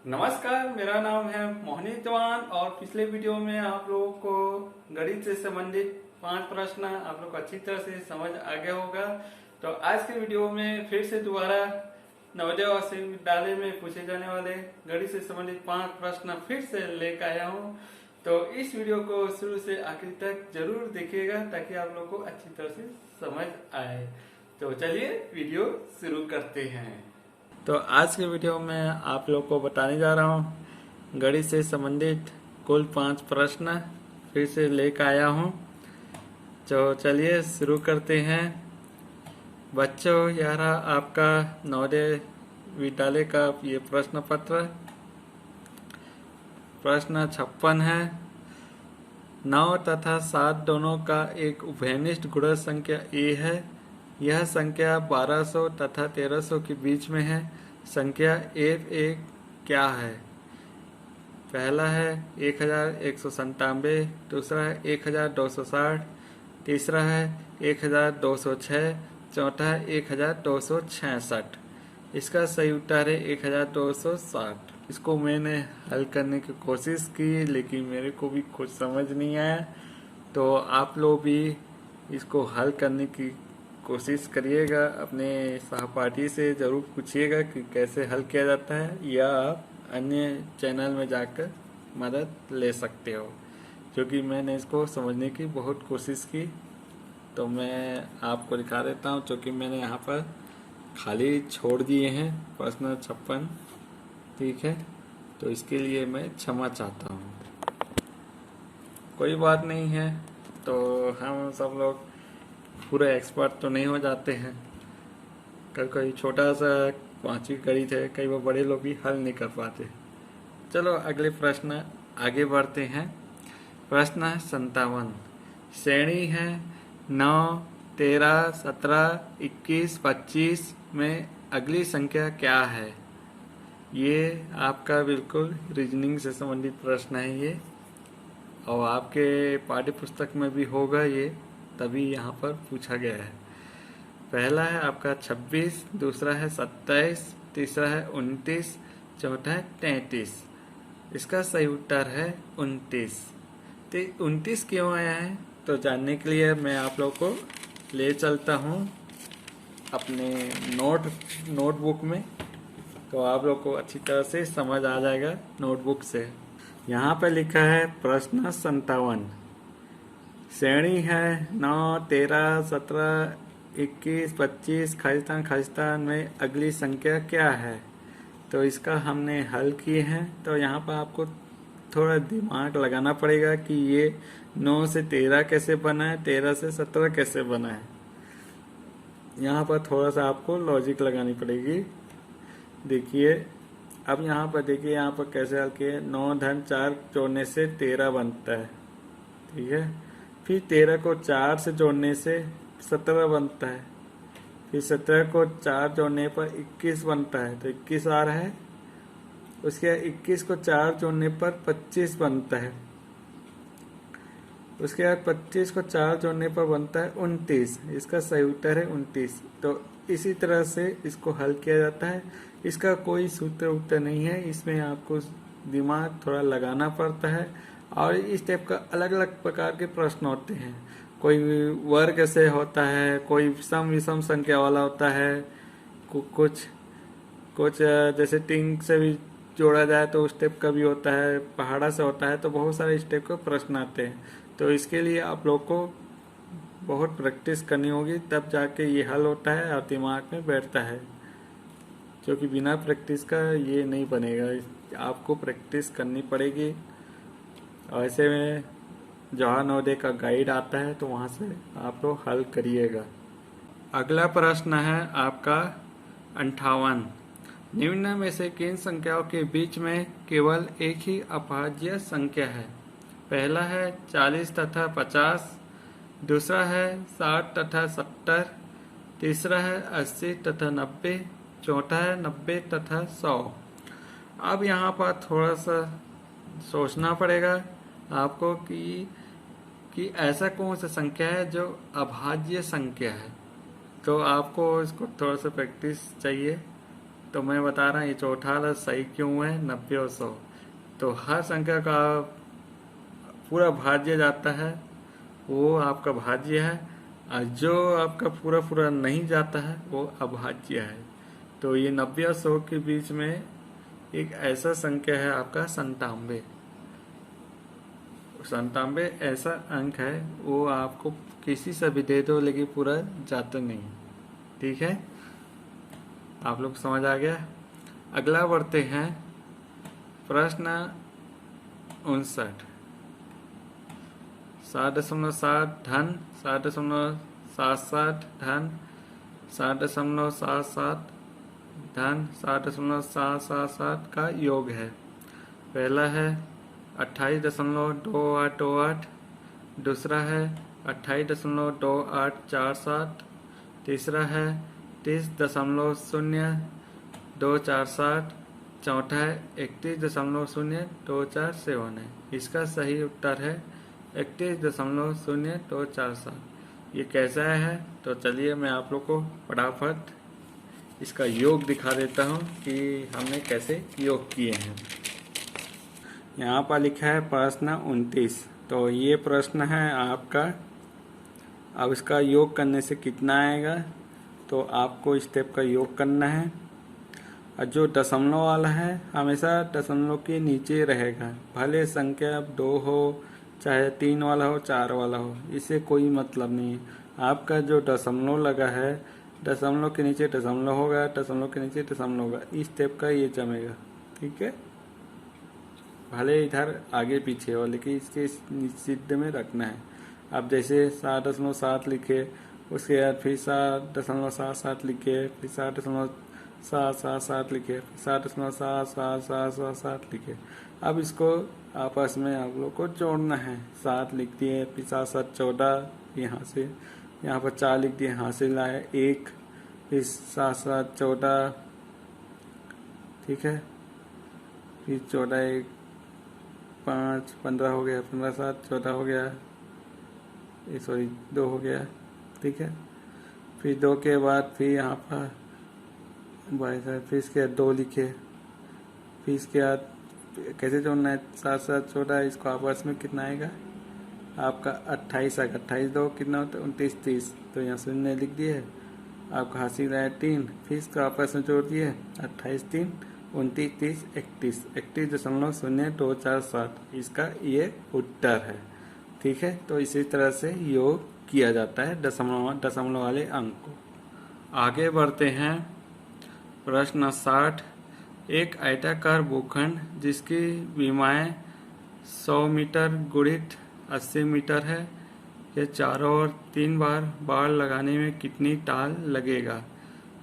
नमस्कार, मेरा नाम है मोहनी चौहान और पिछले वीडियो में आप लोगों को गणित से संबंधित 5 प्रश्न आप लोग को अच्छी तरह से समझ आ गया होगा। तो आज के वीडियो में फिर से दोबारा नवोदय आवासीय विद्यालय में पूछे जाने वाले गणित से संबंधित 5 प्रश्न फिर से लेकर आया हूँ। तो इस वीडियो को शुरू से आखिर तक जरूर देखिएगा ताकि आप लोग को अच्छी तरह से समझ आए। तो चलिए वीडियो शुरू करते हैं। तो आज के वीडियो में आप लोग को बताने जा रहा हूँ गणित से संबंधित कुल 5 प्रश्न फिर से लेकर आया हूँ। तो चलिए शुरू करते हैं। बच्चों, यह रहा आपका नवोदय विद्यालय का ये प्रश्न पत्र। प्रश्न 56 है। 9 तथा 7 दोनों का एक उभयनिष्ठ गुणज संख्या a है। यह संख्या 1200 तथा 1300 के बीच में है। संख्या fa क्या है? पहला है 1197, दूसरा है 1260, तीसरा है 1206, चौथा है 1266। इसका सही उत्तर है 1260। इसको मैंने हल करने की कोशिश की लेकिन मेरे को भी कुछ समझ नहीं आया। तो आप लोग भी इसको हल करने की कोशिश करिएगा, अपने सहपाठी से ज़रूर पूछिएगा कि कैसे हल किया जाता है, या आप अन्य चैनल में जाकर मदद ले सकते हो। क्योंकि मैंने इसको समझने की बहुत कोशिश की। तो मैं आपको दिखा देता हूँ, क्योंकि मैंने यहाँ पर खाली छोड़ दिए हैं प्रश्न 56। ठीक है, तो इसके लिए मैं क्षमा चाहता हूँ। कोई बात नहीं है। तो हम सब लोग पूरे एक्सपर्ट तो नहीं हो जाते हैं। कोई छोटा सा 5वीं गणित है, कई बार बड़े लोग भी हल नहीं कर पाते। चलो अगले प्रश्न आगे बढ़ते हैं। प्रश्न 57। श्रेणी है 9, 13, 17, 21, 25 में अगली संख्या क्या है? ये आपका बिल्कुल रीजनिंग से संबंधित प्रश्न है ये, और आपके पाठ्य पुस्तक में भी होगा ये, तभी यहाँ पर पूछा गया है। पहला है आपका 26, दूसरा है 27, तीसरा है 29, चौथा है 33। इसका सही उत्तर है 29। तो 29 क्यों आया है तो जानने के लिए मैं आप लोग को ले चलता हूँ अपने नोटबुक में। तो आप लोग को अच्छी तरह से समझ आ जाएगा नोटबुक से। यहाँ पे लिखा है प्रश्न 57। श्रेणी है 9, 13, 17, 21, 25 खालिस्तान में अगली संख्या क्या है? तो इसका हमने हल किए हैं। तो यहाँ पर आपको थोड़ा दिमाग लगाना पड़ेगा कि ये 9 से 13 कैसे बना है, 13 से 17 कैसे बना है। यहाँ पर थोड़ा सा आपको लॉजिक लगानी पड़ेगी। देखिए, अब यहाँ पर देखिए, यहाँ पर कैसे हल किए। 9 धन 4 जोड़ने से 13 बनता है। ठीक है, फिर 13 को 4 से जोड़ने से 17 बनता है। फिर 17 को 4 जोड़ने पर 21 बनता है, तो 21 आ रहा है। उसके बाद 21 को 4 जोड़ने पर 25 बनता है। उसके बाद 25 को 4 जोड़ने पर बनता है 29। इसका सही उत्तर है 29। तो इसी तरह से इसको हल किया जाता है। इसका कोई सूत्र उत्तर नहीं है, इसमें आपको दिमाग थोड़ा लगाना पड़ता है। और इस टाइप का अलग अलग प्रकार के प्रश्न होते हैं। कोई वर्ग से होता है, कोई सम विषम संख्या वाला होता है, कुछ जैसे टिंग से भी जोड़ा जाए तो उस टाइप का भी होता है, पहाड़ा से होता है। तो बहुत सारे इस टाइप के प्रश्न आते हैं। तो इसके लिए आप लोग को बहुत प्रैक्टिस करनी होगी, तब जाके ये हल होता है और दिमाग में बैठता है। क्योंकि बिना प्रैक्टिस का ये नहीं बनेगा, आपको प्रैक्टिस करनी पड़ेगी। और ऐसे में जवाहर नवोदय का गाइड आता है, तो वहाँ से आप लोग हल करिएगा। अगला प्रश्न है आपका 58। निम्न में से किन संख्याओं के बीच में केवल एक ही अभाज्य संख्या है? पहला है 40 तथा 50, दूसरा है 60 तथा 70, तीसरा है 80 तथा 90, चौथा है 90 तथा 100। अब यहाँ पर थोड़ा सा सोचना पड़ेगा आपको कि ऐसा कौन सा संख्या है जो अभाज्य संख्या है। तो आपको इसको थोड़ा सा प्रैक्टिस चाहिए। तो मैं बता रहा हूँ ये चौथा वाला सही क्यों है, 90 और 100। तो हर संख्या का पूरा भाज्य जाता है वो आपका भाज्य है, और जो आपका पूरा पूरा नहीं जाता है वो अभाज्य है। तो ये 90 और 100 के बीच में एक ऐसा संख्या है आपका 97। 97 ऐसा अंक है वो आपको किसी से भी दे दो लेकिन पूरा जाता नहीं। ठीक है, आप लोग समझ आ गया। अगला बढ़ते हैं प्रश्न 59। 7.7 धन 7.77 धन 7.77 धन 7.777 का योग है। पहला है 28.2828, दूसरा है 28.2847, तीसरा है 30.0247, चौथा है 31.0247 है। इसका सही उत्तर है 31.0247। ये कैसा है तो चलिए मैं आप लोग को फटाफट इसका योग दिखा देता हूँ कि हमने कैसे योग किए हैं। यहाँ पर लिखा है प्रश्न 29। तो ये प्रश्न है आपका। अब इसका योग करने से कितना आएगा, तो आपको स्टेप का योग करना है। और जो दशमलव वाला है हमेशा दशमलव के नीचे रहेगा, भले संख्या 2 हो चाहे 3 वाला हो 4 वाला हो, इससे कोई मतलब नहीं है। आपका जो दशमलव लगा है दशमलव के नीचे दशमलव होगा, दशमलव के नीचे दशमलव होगा, इस स्टेप का ये जमेगा। ठीक है, भले इधर आगे पीछे हो लेकिन इसके सिद्ध में रखना है। अब जैसे 7.7 लिखे, उसके बाद फिर 7.77 लिखे, फिर 7.777 लिखे, 7.77777 लिखे। अब इसको आपस में आप लोग को जोड़ना है। 7 लिख दिए, फिर 7 7 14, यहाँ से यहाँ पर 4 लिख दिए, यहाँ से लाए 1, फिर 7 7 14, ठीक है, फिर 14 1 5 15 हो गया, 15 7 14 हो गया, सॉरी 2 हो गया। ठीक है, फिर 2 के बाद फिर यहाँ पर फिर इसके बाद 2 लिखे, फिर इसके बाद कैसे जोड़ना है 7 7 14, इसको आपस में कितना आएगा आपका 28 आएगा। 28 2 कितना होता है 29 30, तो यहाँ शून्य लिख दिए, आपका हासिल आया 3, फिर इसको आपस में जोड़ दिए 28 3 29 30 31, 31.0247 इसका ये उत्तर है। ठीक है, तो इसी तरह से योग किया जाता है दशमलव वाले अंक को। आगे बढ़ते हैं प्रश्न 60। एक आयताकार भूखंड जिसकी विमाएं 100 मीटर गुणित 80 मीटर है, ये चारों ओर 3 बार बाड़ लगाने में कितनी टाल लगेगा।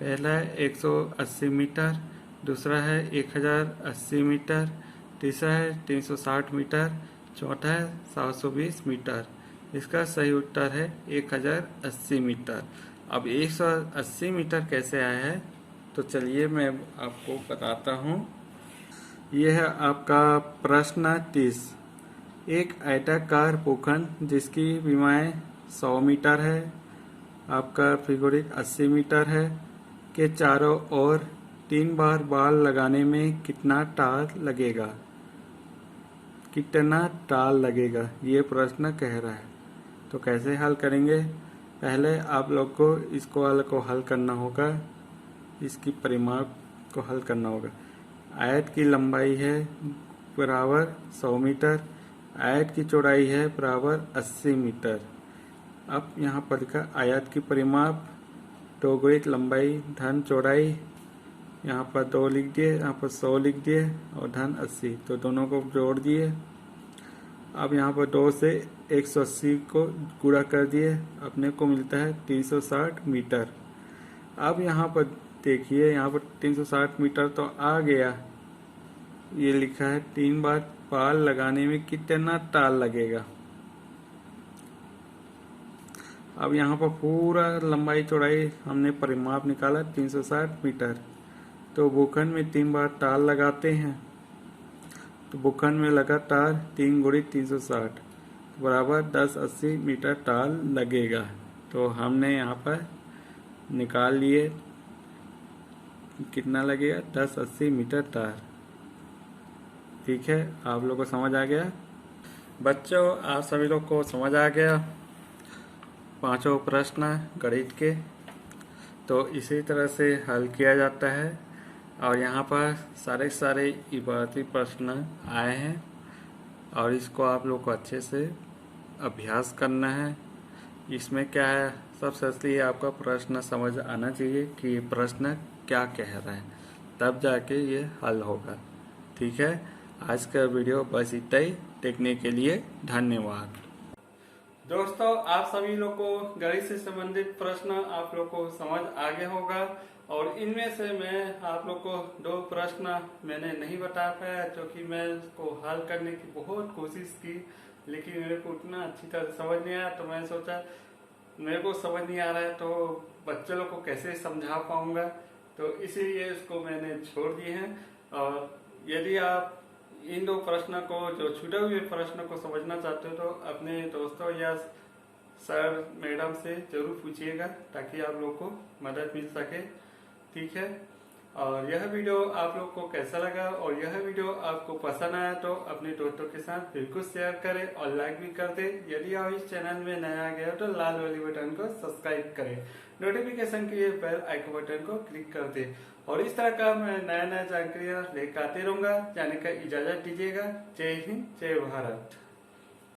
पहला है 180 मीटर, दूसरा है 1080 मीटर, तीसरा है 360 मीटर, चौथा है 720 मीटर। इसका सही उत्तर है 1080 मीटर। अब 180 मीटर कैसे आया है तो चलिए मैं आपको बताता हूँ। यह है आपका प्रश्न 30। एक आयताकार भूखंड जिसकी विमाएं 100 मीटर है, आपका फिगोरिक 80 मीटर है, के चारों ओर 3 बार बाड़ लगाने में कितना टाल लगेगा। कितना टाल लगेगा ये प्रश्न कह रहा है। तो कैसे हल करेंगे, पहले आप लोग को इसको वाले को हल करना होगा, इसकी परिमाप को हल करना होगा। आयत की लंबाई है बराबर 100 मीटर, आयत की चौड़ाई है बराबर 80 मीटर। अब यहाँ पर लिखा आयत की परिमाप 2 गुणित लंबाई धन चौड़ाई, यहाँ पर 2 लिख दिए, यहाँ पर 100 लिख दिए और धन 80, तो दोनों को जोड़ दिए। अब यहाँ पर 2 से 180 को गुणा कर दिए, अपने को मिलता है 360 मीटर। अब यहाँ पर देखिए, यहाँ पर 360 मीटर तो आ गया, ये लिखा है 3 बार पाल लगाने में कितना टाल लगेगा। अब यहाँ पर पूरा लंबाई चौड़ाई हमने परिमाप निकाला 360 मीटर। तो भूखंड में 3 बार टाल लगाते हैं, तो भूखंड में लगातार 3 गुणित 360 बराबर 1080 मीटर टाल लगेगा। तो हमने यहाँ पर निकाल लिए कितना लगेगा 1080 मीटर तार। ठीक है, आप लोग को समझ आ गया बच्चों, आप सभी लोग को समझ आ गया पांचों प्रश्न गणित के। तो इसी तरह से हल किया जाता है और यहाँ पर सारे इबारती प्रश्न आए हैं और इसको आप लोग को अच्छे से अभ्यास करना है। इसमें क्या है, सबसे असली आपका प्रश्न समझ आना चाहिए कि ये प्रश्न क्या कह रहा है, तब जाके ये हल होगा। ठीक है, आज का वीडियो बस इतना ही। देखने के लिए धन्यवाद। दोस्तों, आप सभी लोग को गणित से संबंधित प्रश्न आप लोग को समझ आ गया होगा और इनमें से मैं आप लोग को दो प्रश्न मैंने नहीं बता पाया, क्योंकि मैं इसको हल करने की बहुत कोशिश की, लेकिन मेरे को उतना अच्छी तरह समझ नहीं आया। तो मैंने सोचा मेरे को समझ नहीं आ रहा है तो बच्चों लोग को कैसे समझा पाऊंगा, तो इसीलिए इसको मैंने छोड़ दिए हैं। और यदि आप इन दो प्रश्न को, जो छूटे हुए प्रश्न को समझना चाहते हो, तो अपने दोस्तों या सर मैडम से जरूर पूछिएगा ताकि आप लोग को मदद मिल सके। ठीक है, और यह वीडियो आप लोग को कैसा लगा और यह वीडियो आपको पसंद आया तो अपने दोस्तों के साथ बिल्कुल शेयर करें और लाइक भी कर दें। यदि आप इस चैनल में नया गए हो तो लाल वाली बटन को सब्सक्राइब करें, नोटिफिकेशन के लिए बेल आइकन बटन को क्लिक कर दें और इस तरह का मैं नया जानकारियाँ लेकर आते रहूंगा। जाने का इजाजत दीजिएगा। जय हिंद, जय भारत।